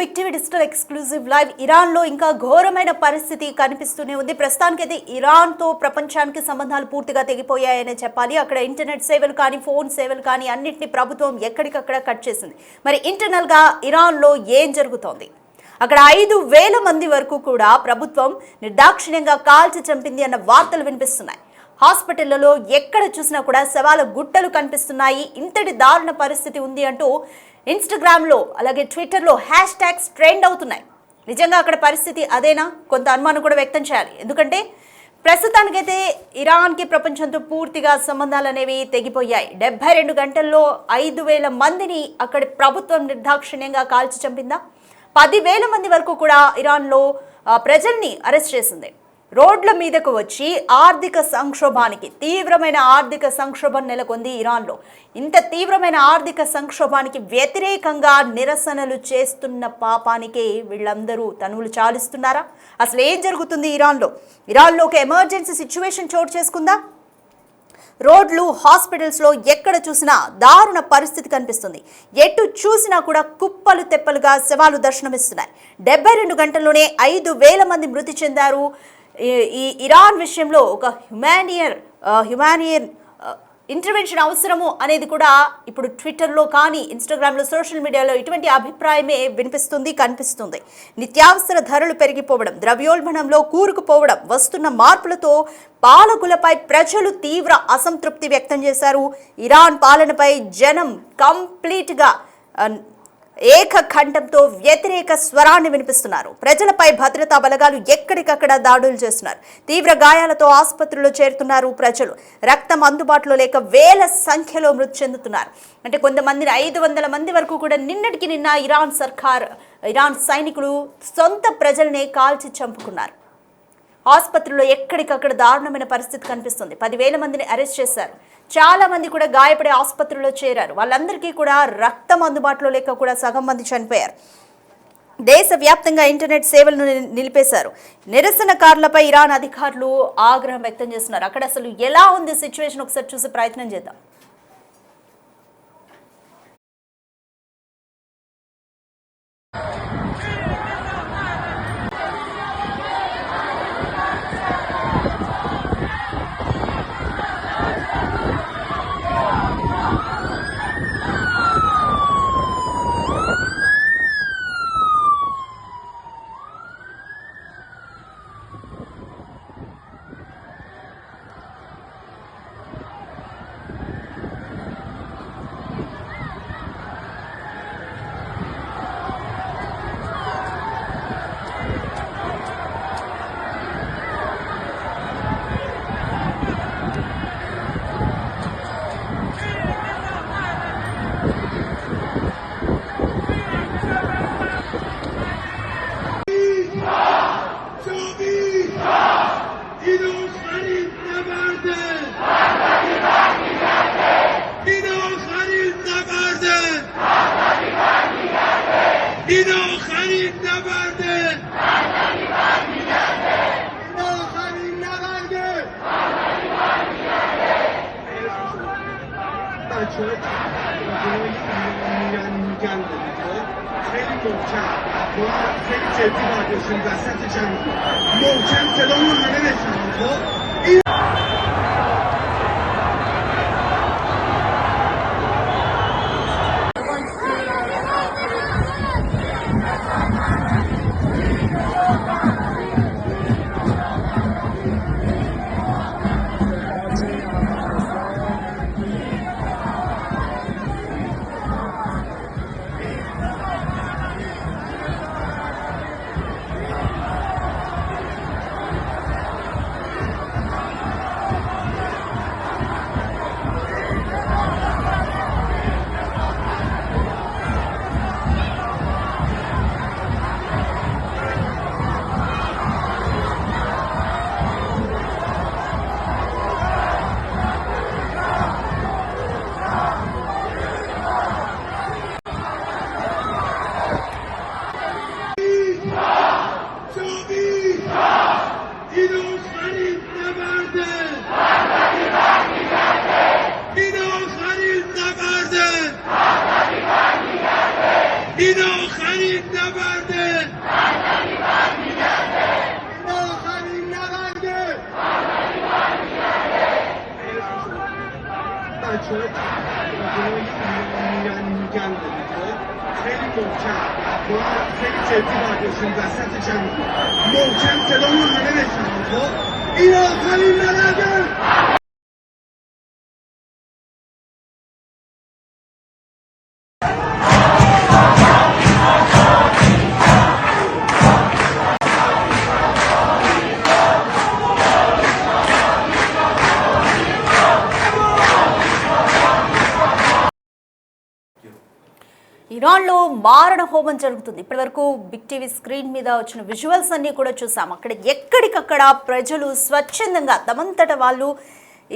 Big TV digital exclusive live. Iran లో ఇంకా ఘోరమైన పరిస్థితి కనిపిస్తూనే ఉంది. ప్రస్తుతానికైతే ఇరాన్ తో ప్రపంచానికి సంబంధాలు పూర్తిగా తెగిపోయాయనే చెప్పాలి. అక్కడ ఇంటర్నెట్ సేవలు కానీ ఫోన్ సేవలు కానీ అన్నింటినీ ప్రభుత్వం ఎక్కడికక్కడ కట్ చేసింది. మరి ఇంటర్నల్ గా ఇరాన్ లో ఏం జరుగుతోంది? అక్కడ 5,000 మంది వరకు కూడా ప్రభుత్వం నిర్దాక్షిణ్యంగా కాల్చి చంపింది అన్న వార్తలు వినిపిస్తున్నాయి. హాస్పిటళ్లలో ఎక్కడ చూసినా కూడా శవాల గుట్టలు కనిపిస్తున్నాయి. ఇంతటి దారుణ పరిస్థితి ఉంది అంటూ ఇన్స్టాగ్రామ్లో అలాగే ట్విట్టర్లో హ్యాష్ ట్యాగ్స్ ట్రెండ్ అవుతున్నాయి. నిజంగా అక్కడ పరిస్థితి అదేనా? కొంత అనుమానం కూడా వ్యక్తం చేయాలి. ఎందుకంటే ప్రస్తుతానికైతే ఇరాన్కి ప్రపంచంతో పూర్తిగా సంబంధాలు అనేవి తెగిపోయాయి. 72 గంటల్లో 5,000 మందిని అక్కడి ప్రభుత్వం నిర్దాక్షిణ్యంగా కాల్చి చంపిందా? 10,000 మంది వరకు కూడా ఇరాన్లో ప్రజల్ని అరెస్ట్ చేసింది. రోడ్ల మీదకు వచ్చి ఆర్థిక సంక్షోభానికి, తీవ్రమైన ఆర్థిక సంక్షోభం నెలకొంది ఇరాన్లో. ఇంత తీవ్రమైన ఆర్థిక సంక్షోభానికి వ్యతిరేకంగా నిరసనలు చేస్తున్న పాపానికే వీళ్ళందరూ తనువులు చాలిస్తున్నారా? అసలు ఏం జరుగుతుంది ఇరాన్లో? ఇరాన్లో ఒక ఎమర్జెన్సీ సిచ్యువేషన్ చోటు చేసుకుందా? రోడ్లు, హాస్పిటల్స్లో ఎక్కడ చూసినా దారుణ పరిస్థితి కనిపిస్తుంది. ఎటు చూసినా కూడా కుప్పలు తెప్పలుగా శవాలు దర్శనమిస్తున్నాయి. 72 గంటల్లోనే 5,000 మంది మృతి చెందారు. ఈ ఇరాన్ విషయంలో ఒక హ్యుమానియన్ ఇంటర్వెన్షన్ అవసరము అనేది కూడా ఇప్పుడు ట్విట్టర్లో కానీ ఇన్స్టాగ్రామ్లో, సోషల్ మీడియాలో ఇటువంటి అభిప్రాయమే వినిపిస్తుంది, కనిపిస్తుంది. నిత్యావసర ధరలు పెరిగిపోవడం, ద్రవ్యోల్బణంలో కూరుకుపోవడం, వస్తున్న మార్పులతో పాలకులపై ప్రజలు తీవ్ర అసంతృప్తి వ్యక్తం చేశారు. ఇరాన్ పాలనపై జనం కంప్లీట్గా ఏకఖండంతో వ్యతిరేక స్వరాన్ని వినిపిస్తున్నారు. ప్రజలపై భద్రతా బలగాలు ఎక్కడికక్కడ దాడులు చేస్తున్నారు. తీవ్ర గాయాలతో ఆసుపత్రుల్లో చేరుతున్నారు ప్రజలు. రక్తం అందుబాటులో లేక వేల సంఖ్యలో మృతి చెందుతున్నారు. అంటే కొంతమందిని 500 మంది వరకు కూడా నిన్నటికి నిన్న ఇరాన్ సైనికులు సొంత ప్రజలనే కాల్చి చంపుకున్నారు. ఆసుపత్రుల్లో ఎక్కడికక్కడ దారుణమైన పరిస్థితి కనిపిస్తుంది. 10,000 మందిని అరెస్ట్ చేశారు. చాలా మంది కూడా గాయపడే ఆసుపత్రుల్లో చేరారు. వాళ్ళందరికీ కూడా రక్తం అందుబాటులో లేక కూడా సగం మంది చనిపోయారు. దేశవ్యాప్తంగా ఇంటర్నెట్ సేవలను నిలిపేశారు. నిరసనకారులపై ఇరాన్ అధికారులు ఆగ్రహం వ్యక్తం చేస్తున్నారు. అక్కడ అసలు ఎలా ఉంది సిచ్యువేషన్ ఒకసారి చూసే ప్రయత్నం చేద్దాం. خیلی محکم خب خیلی جدی باید باشیم وسط جمع محکم صدامون همه بشنیم. خب این این آخرین نبرد شد میگن خیلی محکم ما خیلی جدی باید باشیم وسط جمع محکم صدامون همه بشنن خب این آخرین نبرده. ఇరాన్లో మారణ హోమం జరుగుతుంది. ఇప్పటివరకు బిగ్ టీవీ స్క్రీన్ మీద వచ్చిన విజువల్స్ అన్నీ కూడా చూసాం. అక్కడ ఎక్కడికక్కడ ప్రజలు స్వచ్ఛందంగా తమంతట వాళ్ళు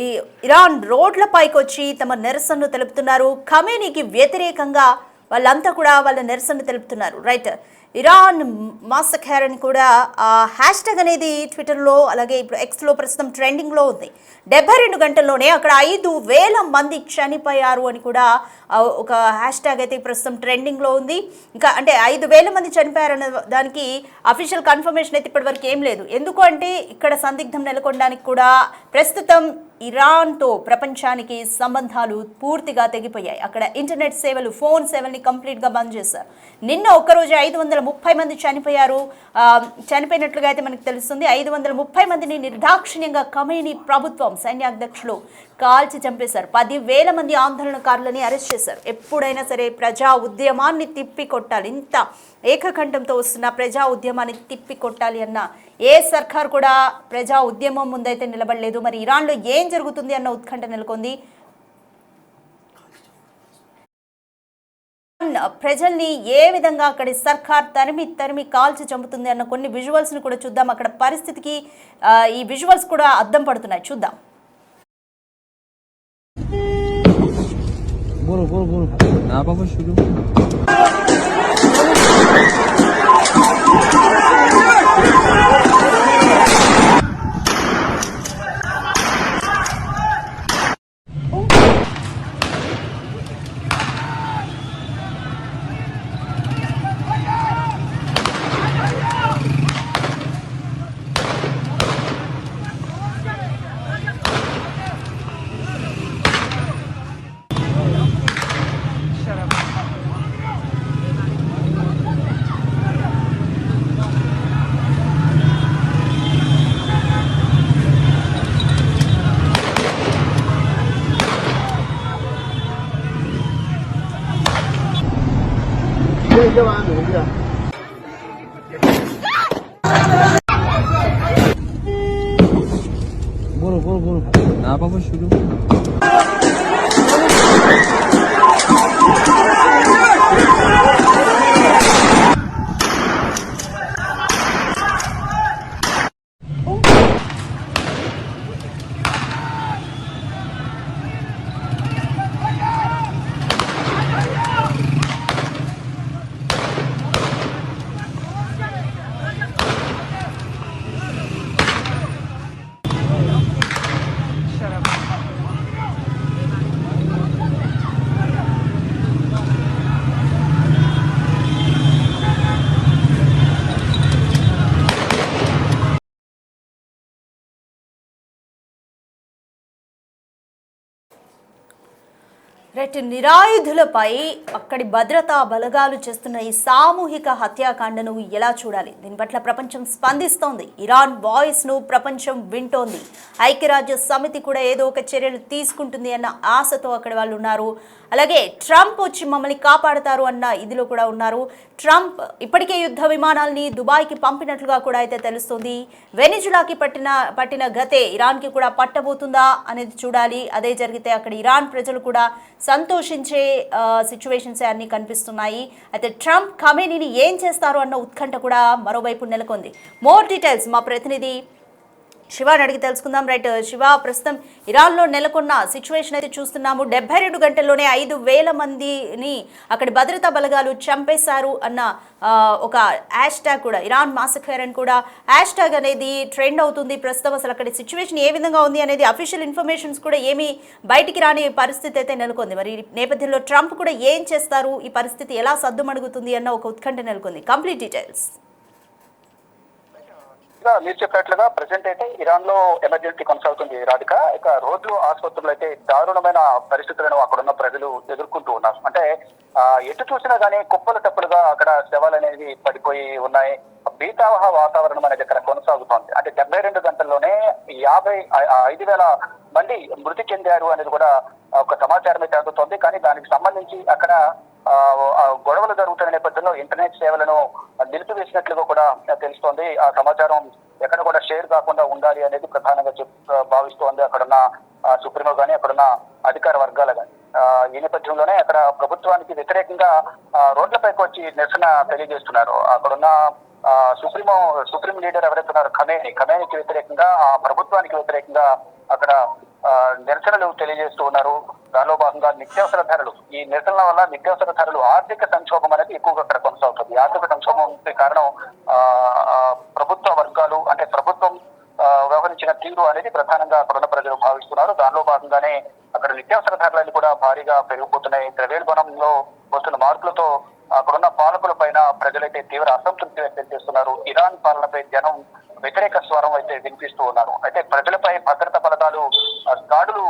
ఈ ఇరాన్ రోడ్లపైకి వచ్చి తమ నిరసనను తెలుపుతున్నారు. ఖమేనీకి వ్యతిరేకంగా వాళ్ళంతా కూడా వాళ్ళ నిరసన తెలుపుతున్నారు. రైట్, ఇరాన్ మాసఖేర్ అని కూడా హ్యాష్ ట్యాగ్ అనేది ట్విట్టర్లో అలాగే ఇప్పుడు ఎక్స్లో ప్రస్తుతం ట్రెండింగ్లో ఉంది. 72 గంటల్లోనే అక్కడ 5,000 మంది చనిపోయారు అని కూడా ఒక హ్యాష్ ట్యాగ్ అయితే ప్రస్తుతం ట్రెండింగ్లో ఉంది. ఇంకా అంటే 5,000 మంది చనిపోయారన్న దానికి అఫీషియల్ కన్ఫర్మేషన్ అయితే ఇప్పటివరకు ఏం లేదు. ఎందుకు అంటే ఇక్కడ సందిగ్ధం నెలకొనడానికి కూడా ప్రస్తుతం ఇరాన్తో ప్రపంచానికి సంబంధాలు పూర్తిగా తెగిపోయాయి. అక్కడ ఇంటర్నెట్ సేవలు, ఫోన్ సేవల్ని కంప్లీట్గా బంద్ చేశారు. నిన్న ఒక్కరోజు 530 మంది చనిపోయినట్లుగా అయితే మనకు తెలుస్తుంది. 530 మందిని నిర్దాక్షిణ్యంగా ఖమేనీ ప్రభుత్వం సైన్యాధ్యక్షులు కాల్చి చంపేశారు. 10,000 మంది ఆందోళనకారులని అరెస్ట్ చేశారు. ఎప్పుడైనా సరే ప్రజా ఉద్యమాన్ని తిప్పి కొట్టాలి, ఇంత ఏకకంఠంతో వస్తున్న ప్రజా ఉద్యమాన్ని తిప్పి కొట్టాలి అన్న ఏ సర్కార్ కూడా ప్రజా ఉద్యమం ముందైతే నిలబడలేదు. మరి ఇరాన్లో ఏం జరుగుతుంది అన్న ఉత్కంఠ నెలకొంది. ప్రజల్ని ఏ విధంగా అక్కడి సర్కార్ తరిమి కాల్చి చంపుతుంది అన్న కొన్ని విజువల్స్ని కూడా చూద్దాం. అక్కడ పరిస్థితికి ఈ విజువల్స్ కూడా అద్దం పడుతున్నాయి, చూద్దాం. बोलो बोलो बोलो ना पापा शुरू बोलो बोलो बोलो ना पापा शुरू రైట్, నిరాయుధులపై అక్కడి భద్రతా బలగాలు చేస్తున్న ఈ సామూహిక హత్యాకాండను ఎలా చూడాలి? దీని పట్ల ప్రపంచం స్పందిస్తోంది. ఇరాన్ వాయిస్ను ప్రపంచం వింటోంది. ఐక్యరాజ్య సమితి కూడా ఏదో ఒక చర్యలు తీసుకుంటుంది అన్న ఆశతో అక్కడ వాళ్ళు ఉన్నారు. అలాగే ట్రంప్ వచ్చి మమ్మల్ని కాపాడుతారు అన్న ఇదిలో కూడా ఉన్నారు. ట్రంప్ ఇప్పటికే యుద్ధ విమానాల్ని దుబాయ్కి పంపినట్లుగా కూడా అయితే తెలుస్తుంది. వెనిజులాకి పట్టిన గతే ఇరాన్కి కూడా పట్టబోతుందా అనేది చూడాలి. అదే జరిగితే అక్కడ ఇరాన్ ప్రజలు కూడా సంతోషించే సిచ్యువేషన్స్ అన్నీ కనిపిస్తున్నాయి. అయితే ట్రంప్ ఖమేనీని ఏం చేస్తారు అన్న ఉత్కంఠ కూడా మరోవైపు నెలకొంది. మోర్ డీటెయిల్స్ మా ప్రతినిధి శివాని అడిగి తెలుసుకుందాం. రైట్ శివ, ప్రస్తుతం ఇరాన్లో నెలకొన్న సిచ్యువేషన్ అయితే చూస్తున్నాము. 72 గంటల్లోనే 5,000 మందిని అక్కడి భద్రతా బలగాలు చంపేశారు అన్న ఒక హ్యాష్ ట్యాగ్ కూడా, ఇరాన్ మాసఖేర్ అని కూడా హ్యాష్ ట్యాగ్ అనేది ట్రెండ్ అవుతుంది. ప్రస్తుతం అసలు అక్కడి సిచ్యువేషన్ ఏ విధంగా ఉంది అనేది అఫీషియల్ ఇన్ఫర్మేషన్స్ కూడా ఏమీ బయటికి రాని పరిస్థితి అయితే నెలకొంది. మరి నేపథ్యంలో ట్రంప్ కూడా ఏం చేస్తారు, ఈ పరిస్థితి ఎలా సద్దుమణుగుతుంది అన్న ఒక ఉత్కంఠ నెలకొంది. Complete details. మీరు చెప్పినట్లుగా ప్రెసెంట్ అయితే ఇరాన్ లో ఎమర్జెన్సీ కొనసాగుతుంది రాధిక. ఇక రోడ్లు ఆసుపత్రులు అయితే దారుణమైన పరిస్థితులను అక్కడున్న ప్రజలు ఎదుర్కొంటూ ఉన్నారు. అంటే ఎటు చూసినా గానీ కుప్పలు టప్పులుగా అక్కడ శవాలు అనేవి పడిపోయి ఉన్నాయి. భీతావహ వాతావరణం అనేది ఇక్కడ కొనసాగుతోంది. అంటే 72 గంటల్లోనే 5,000 మంది మృతి చెందారు అనేది కూడా ఒక సమాచారం అయితే అందుతోంది. కానీ దానికి సంబంధించి అక్కడ గొడవలు జరుగుతున్న నేపథ్యంలో ఇంటర్నెట్ సేవలను నిలిపివేసినట్లుగా కూడా తెలుస్తోంది. ఆ సమాచారం ఎక్కడ కూడా షేర్ కాకుండా ఉండాలి అనేది ప్రధానంగా భావిస్తోంది అక్కడున్న సుప్రీమో గానీ అక్కడున్న అధికార వర్గాలు కానీ. ఈ నేపథ్యంలోనే అక్కడ ప్రభుత్వానికి వ్యతిరేకంగా రోడ్లపైకి వచ్చి నిరసన తెలియజేస్తున్నారు. అక్కడున్న సుప్రీం లీడర్ ఎవరైతే ఉన్నారో ఖమేనీకి వ్యతిరేకంగా ఆ ప్రభుత్వానికి వ్యతిరేకంగా అక్కడ నిరసనలు తెలియజేస్తూ ఉన్నారు. దానిలో భాగంగా నిత్యావసర ధరలు, ఈ నిరసనల వల్ల నిత్యావసర ధరలు ఆర్థిక సంక్షోభం అనేది ఎక్కువగా అక్కడ కొనసాగుతుంది. ఆర్థిక సంక్షోభం కారణం ప్రభుత్వ వర్గాలు అంటే ప్రభుత్వం వ్యవహరించిన తీరు అనేది ప్రధానంగా అక్కడున్న ప్రజలు భావిస్తున్నారు. దానిలో భాగంగానే అక్కడ నిత్యావసర ధరలు కూడా భారీగా పెరిగిపోతున్నాయి. ద్రవ్యోల్బణంలో వస్తున్న మార్పులతో అక్కడున్న పాలకుల పైన ప్రజలైతే తీవ్ర అసంతృప్తి వ్యక్తం చేస్తున్నారు. ఇరాన్ పాలనపై జనం వ్యతిరేక స్వరం అయితే వినిపిస్తూ ఉన్నారు. అయితే ప్రజలపై భద్రతా బలగాలు దాడులు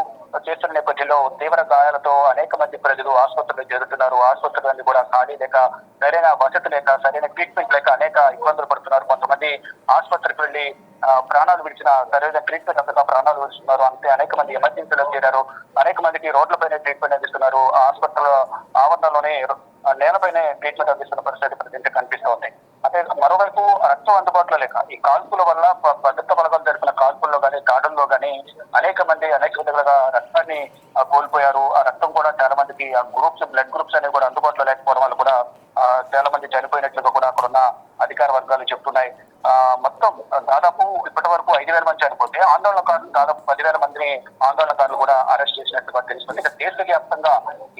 చేస్తున్న నేపథ్యంలో తీవ్ర గాయాలతో అనేక మంది ప్రజలు ఆసుపత్రులకు చేరుతున్నారు. ఆసుపత్రులన్నీ కూడా ఖాళీ లేక, సరైన వసతి లేక, సరైన ట్రీట్మెంట్ లేక అనేక ఇబ్బందులు పడుతున్నారు. కొంతమంది ఆసుపత్రికి వెళ్లి ప్రాణాలు విడిచిన, సరైన ట్రీట్మెంట్ అందక ప్రాణాలు విడుస్తున్నారు. అంతే అనేక మంది ఎమర్జెన్సీలో చేరారు. అనేక మందికి రోడ్లపైనే ట్రీట్మెంట్ అందిస్తున్నారు. ఆసుపత్రుల ఆవరణలోనే నేలపైనే ట్రీట్మెంట్ అందిస్తున్న పరిస్థితి ప్రజెంట్ కనిపిస్తోంది. అంటే మరోవైపు రక్తం అందుబాటులో లేక ఈ కాల్పుల వల్ల భద్రతా బలగాలు జరిపిన కాల్పుల్లో కానీ దాడుల్లో కానీ అనేక మంది అనేక విధాలుగా రక్తాన్ని కోల్పోయారు. ఆ రక్తం కూడా చాలా మందికి ఆ బ్లడ్ గ్రూప్స్ అనేవి కూడా అందుబాటులో లేకపోవడం వల్ల కూడా చాలా మంది చనిపోయినట్లుగా కూడా అక్కడున్న అధికార వర్గాలు చెప్తున్నాయి. మొత్తం దాదాపు ఇప్పటి వరకు 5,000 మంది చనిపోతే ఆందోళనకారులు దాదాపు 10,000 మందిని ఆందోళనకారులు కూడా అరెస్ట్ చేసినట్టుగా తెలుస్తుంది. ఇక దేశవ్యాప్తంగా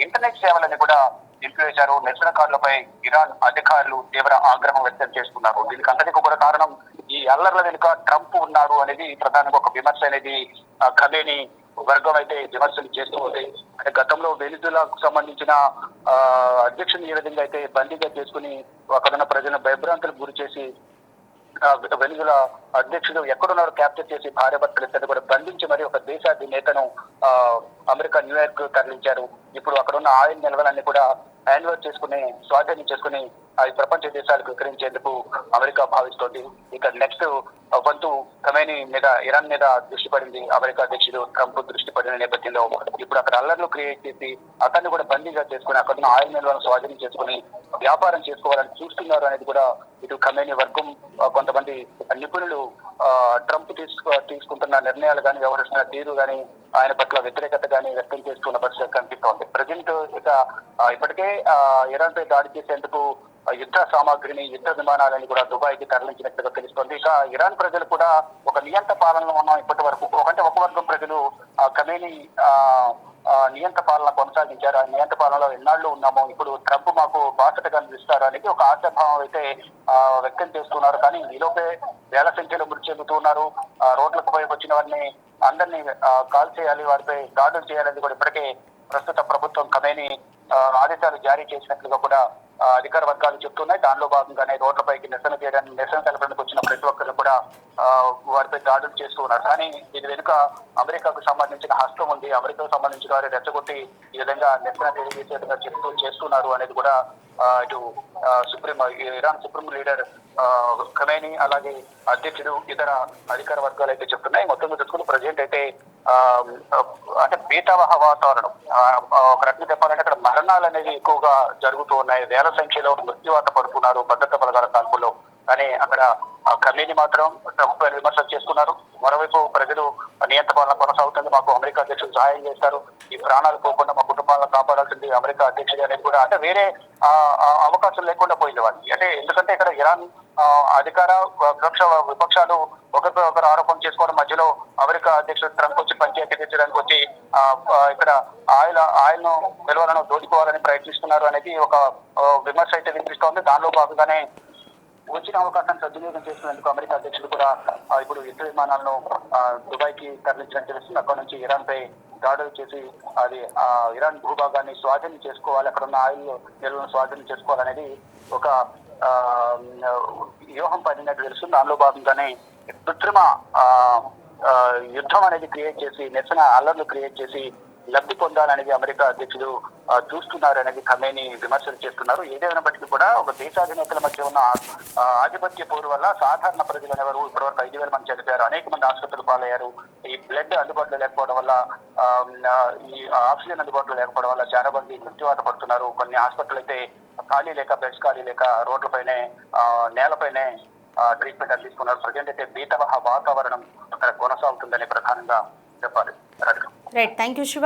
ఇంటర్నెట్ సేవలని కూడా నిలిపివేశారు. నిరసనకారులపై ఇరాన్ అధికారులు తీవ్ర ఆగ్రహం వ్యక్తం చేస్తున్నారు. దీనికి అంతటికి కూడా కారణం ఈ అల్లర్ల వెనుక ట్రంప్ ఉన్నారు అనేది ప్రధానంగా ఒక విమర్శ అనేది ఖమేనీ వర్గం అయితే విమర్శలు చేస్తూ ఉంది. అంటే గతంలో వెనిజులాకు సంబంధించిన అధ్యక్షుని ఏ విధంగా అయితే బందీగా చేసుకుని అక్కడున్న ప్రజలను భయభ్రాంతులకు గురి చేసి వెనిజులా అధ్యక్షుడు ఎక్కడున్నారో క్యాప్చర్ చేసి భార్యాభర్తలు ఇద్దరు కూడా బంధించి మరి ఒక దేశాధినేతను అమెరికా న్యూయార్క్ తరలించారు. ఇప్పుడు అక్కడున్న ఆయిల్ నిల్వలన్నీ కూడా హ్యాండ్ ఓవర్ చేసుకుని స్వాధీనం చేసుకుని అవి ప్రపంచ దేశాలకు విక్రయించేందుకు అమెరికా భావిస్తోంది. ఇక నెక్స్ట్ వంతు ఖమేనీ మీద, ఇరాన్ మీద దృష్టి పడింది. అమెరికా అధ్యక్షుడు ట్రంప్ దృష్టి పడిన నేపథ్యంలో ఇప్పుడు అక్కడ అల్లర్లు క్రియేట్ చేసి అతన్ని కూడా బందీగా చేసుకుని అక్కడున్న ఆయిల్ నిల్వలను స్వాధీనం చేసుకుని వ్యాపారం చేసుకోవాలని చూస్తున్నారు అనేది కూడా ఇటు ఖమేనీ వర్గం, కొంతమంది నిపుణులు ట్రంప్ తీసుకుంటున్న నిర్ణయాలు కానీ, వ్యవహరిస్తున్న తీరు కానీ, ఆయన పట్ల వ్యతిరేకత కానీ వ్యక్తం చేస్తున్న పరిస్థితి కనిపిస్తోంది. ప్రజెంట్ ఇక ఇప్పటికే ఇరాన్ పై దాడి చేసేందుకు యుద్ధ సామాగ్రిని, యుద్ధ విమానాలని కూడా దుబాయ్కి తరలించినట్టుగా తెలుస్తోంది. ఇక ఇరాన్ ప్రజలు కూడా ఒక నియంత పాలనలో ఉన్నాం ఇప్పటి వరకు. ఒక వర్గం ప్రజలు ఖమేనీ నియంత పాలన కొనసాగించారు. ఆ నియంత పాలనలో ఎన్నాళ్ళు ఉన్నాము, ఇప్పుడు ట్రంప్ మాకు బాధ్యతగా నిలుస్తారు అనేది ఒక ఆశాభావం అయితే వ్యక్తం చేస్తున్నారు. కానీ ఈలోపే వేల సంఖ్యలో మృతి చెందుతూ ఉన్నారు. రోడ్లకు పోయి వచ్చిన వారిని అందరినీ కాల్ చేయాలి, వారిపై దాడులు చేయాలని కూడా ఇప్పటికే ప్రస్తుత ప్రభుత్వం ఖమేనీ ఆదేశాలు జారీ చేసినట్లుగా కూడా అధికార వర్గాలు చెప్తున్నాయి. దానిలో భాగంగానే రోడ్లపైకి నిరసన తెలపడానికి వచ్చిన ప్రతి ఒక్కరు కూడా వారిపై దాడులు చేస్తూ ఉన్నారు. కానీ దీని వెనుక అమెరికాకు సంబంధించిన హస్తం ఉంది. అమెరికాకు సంబంధించిన వారి రెచ్చగొట్టి ఈ విధంగా నిరసన తెలియజేసేట్టుగా చేస్తున్నారు అనేది కూడా ఇటు ఇరాన్ సుప్రీం లీడర్ ఖమేనీ, అలాగే అధ్యక్షుడు, ఇతర అధికార వర్గాలు అయితే చెప్తున్నాయి. మొత్తం చూసుకుని ప్రజెంట్ అయితే అంటే భీతావహ వాతావరణం, ఒక రకంగా చెప్పాలంటే అక్కడ మరణాలు అనేవి ఎక్కువగా జరుగుతూ ఉన్నాయి. వేల సంఖ్యలో మృత్యువాత పడుతున్నారు భద్రతా బలగాల కాల్పుల్లో. కానీ అక్కడ ఖమేనీ మాత్రం ట్రంప్ విమర్శలు చేస్తున్నారు. మరోవైపు ప్రజలు నియంత పాలన కొనసాగుతుంది, మాకు అమెరికా అధ్యక్షులు సహాయం చేస్తారు, ఈ ప్రాణాలు పోకుండా మా కుటుంబాలను కాపాడాల్సింది అమెరికా అధ్యక్షుడు అనేది కూడా, అంటే వేరే అవకాశం లేకుండా పోయింది వాళ్ళకి. అంటే ఎందుకంటే ఇక్కడ ఇరాన్ అధికార విపక్షాలు ఒకరిపై ఆరోపణ చేసుకోవడం మధ్యలో అమెరికా అధ్యక్షుడు ట్రంప్ వచ్చి పంచాయతీ తెచ్చడానికి వచ్చి ఇక్కడ ఆయిల్ ను నిల్వలను దోచుకోవాలని ప్రయత్నిస్తున్నారు అనేది ఒక విమర్శ అయితే వినిపిస్తోంది. దానిలో భాగంగానే వచ్చిన అవకాశాన్ని సద్వినియోగం చేసినందుకు అమెరికా అధ్యక్షుడు కూడా ఇప్పుడు యుద్ధ విమానాలను దుబాయ్కి తరలించినట్టు తెలుస్తుంది. అక్కడ నుంచి ఇరాన్ పై దాడులు చేసి అది ఇరాన్ భూభాగాన్ని స్వాధీనం చేసుకోవాలి, అక్కడ ఉన్న ఆయిల్ నిల్వలను స్వాధీనం చేసుకోవాలనేది ఒక వ్యూహం పడినట్టు తెలుస్తుంది. దానిలో భాగంగానే కృత్రిమ యుద్ధం అనేది క్రియేట్ చేసి నిరసన అల్లర్లు క్రియేట్ చేసి లబ్ధి పొందాలనేది అమెరికా అధ్యక్షుడు చూస్తున్నారు అనేది ఖమేని విమర్శలు చేస్తున్నారు. ఏదేమైనప్పటికీ కూడా ఒక దేశాధినేతల మధ్య ఉన్న ఆధిపత్య పోరు వల్ల సాధారణ ప్రజలు అనేవారు ఇప్పటివరకు 5,000 మంది చనిపోయారు, అనేక మంది ఆసుపత్రులు పాలయ్యారు. ఈ బ్లడ్ అందుబాటులో లేకపోవడం వల్ల, ఈ ఆక్సిజన్ అందుబాటులో లేకపోవడం వల్ల చాలా మంది మృత్యువాత పడుతున్నారు. కొన్ని హాస్పిటల్ అయితే ఖాళీ లేక, బెడ్స్ ఖాళీ లేక రోడ్లపైనే నేలపైనే ట్రీట్మెంట్ అందిస్తున్నారు. ప్రజెంట్ అయితే బీత వాతావరణం అక్కడ కొనసాగుతుందని ప్రధానంగా చెప్పాలి. Right, thank you Shiva.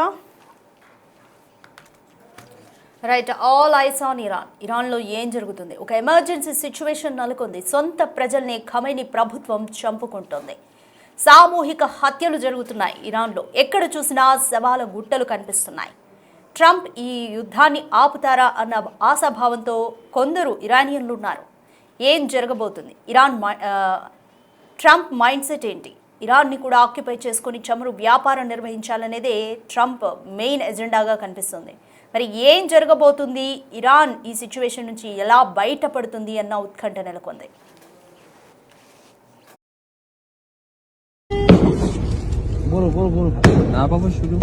Right, all eyes on Iran. ఇరాన్లో ఏం జరుగుతుంది? ఒక ఎమర్జెన్సీ సిచ్యువేషన్ నెలకొంది. సొంత ప్రజల్ని ఖమేని ప్రభుత్వం చంపుకుంటుంది. సామూహిక హత్యలు జరుగుతున్నాయి ఇరాన్లో. ఎక్కడ చూసినా శవాల గుట్టలు కనిపిస్తున్నాయి. ట్రంప్ ఈ యుద్ధాన్ని ఆపుతారా అన్న ఆశాభావంతో కొందరు ఇరానియన్లు ఉన్నారు. ఏం జరగబోతుంది? ట్రంప్ మైండ్ సెట్ ఏంటి? ఇరాన్ని కూడా ఆక్యుపై చేసుకుని చమురు వ్యాపారం నిర్వహించాలనేదే ట్రంప్ మెయిన్ ఎజెండాగా కనిపిస్తుంది. మరి ఏం జరగబోతుంది? ఇరాన్ ఈ సిచ్యువేషన్ నుంచి ఎలా బయటపడుతుంది అన్న ఉత్కంఠ నెలకొంది. बोलो बोलो बोलो ना पापा शुरू